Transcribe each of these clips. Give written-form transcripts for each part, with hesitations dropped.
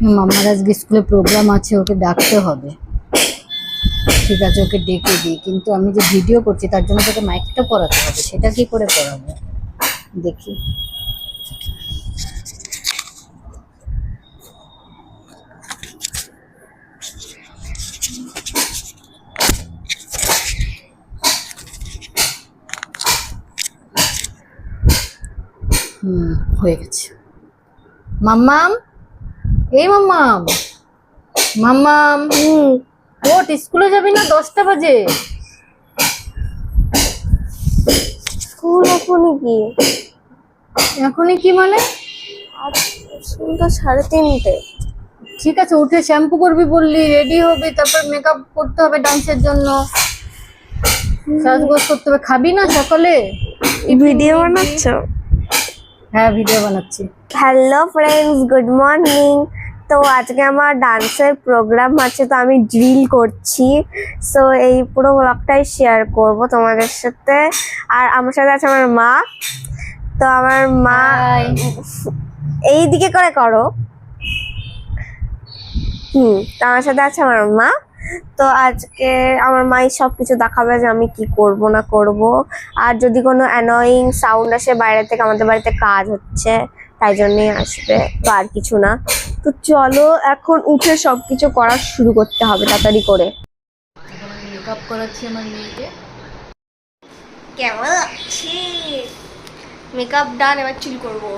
মামার আজকে স্কুলে প্রোগ্রাম আছে, ওকে ডাকতে হবে। ঠিক আছে, ওকে ডেকে দিই, কিন্তু আমি যে ভিডিও করছি তার জন্য তোকে মাইকটা পরাতে হবে, সেটা কি করে পরাবো দেখি। হয়ে গেছে। মাম্মাম, এই মাম্মাম, মাম্মাম, ওঠ, স্কুলে যাবি না? 10টা বাজে। স্কুল এখনই কি? এখনই কি মানে? স্কুল তো 3:30। ঠিক আছে, উঠে শ্যাম্পু করবি বললি, রেডি হবি, তারপর মেকআপ করতে হবে ডান্সের জন্য, সাজগোজ করতে হবে। খাবি না সকালে? ভিডিও বানাচ্ছ? হ্যাঁ, ভিডিও বানাচ্ছি। Hello friends, good morning. তো আজকে আমার ডান্সের প্রোগ্রাম আছে, তো আমি ড্রিল করছি। সো এই পুরো ব্লগটাই শেয়ার করব তোমাদের সাথে। আর আমার সাথে আছে আমার মা। তো আমার মা এই দিকে করে করো। তো আমার সাথে আছে আমার মা। তো আজকে আমার মাই সবকিছু দেখাবে যে আমি কি করব না করব। আর যদি কোনো অ্যানয়িং সাউন্ড আসে বাইরে থেকে, আমাদের বাড়িতে কাজ হচ্ছে তাই জন্যই আসবে, তো আর কিছু না। তো চলো এখন উঠে সবকিছু করা শুরু করতে হবে তাড়াতাড়ি করে। মেকআপ করাচ্ছি আমার মেয়েকে। কেমন লাগছে? মেকআপ ডান, এবার চুল করবো।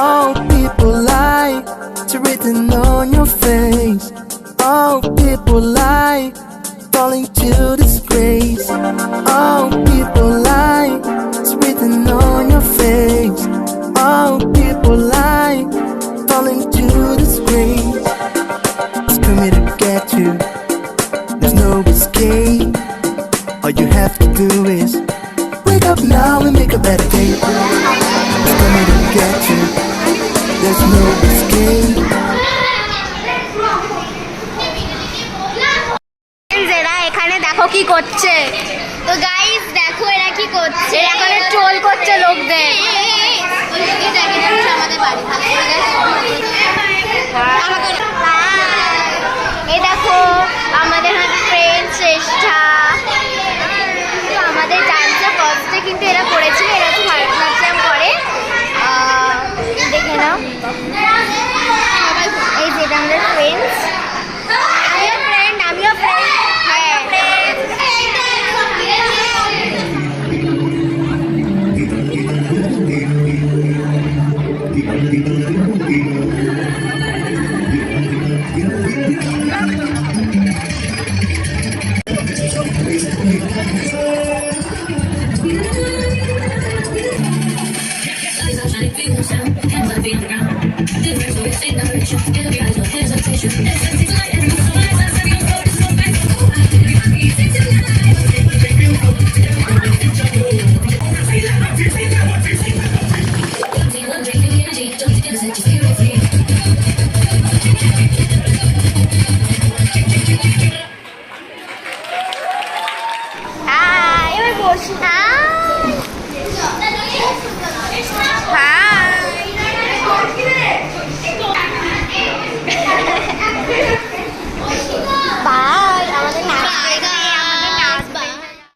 All people lie, it's written on your face. All people lie, falling to disgrace. All people lie, it's written on your face. All people lie, falling to disgrace. It's coming to get you, there's no escape. All you have to do is wake up now and make a better day. It's coming to get you, there's no escape. এরা এখানে দেখো কি করছে। তো guys দেখো এরা কি করছে, এরা এখানে ট্রোল করছে লোকদের।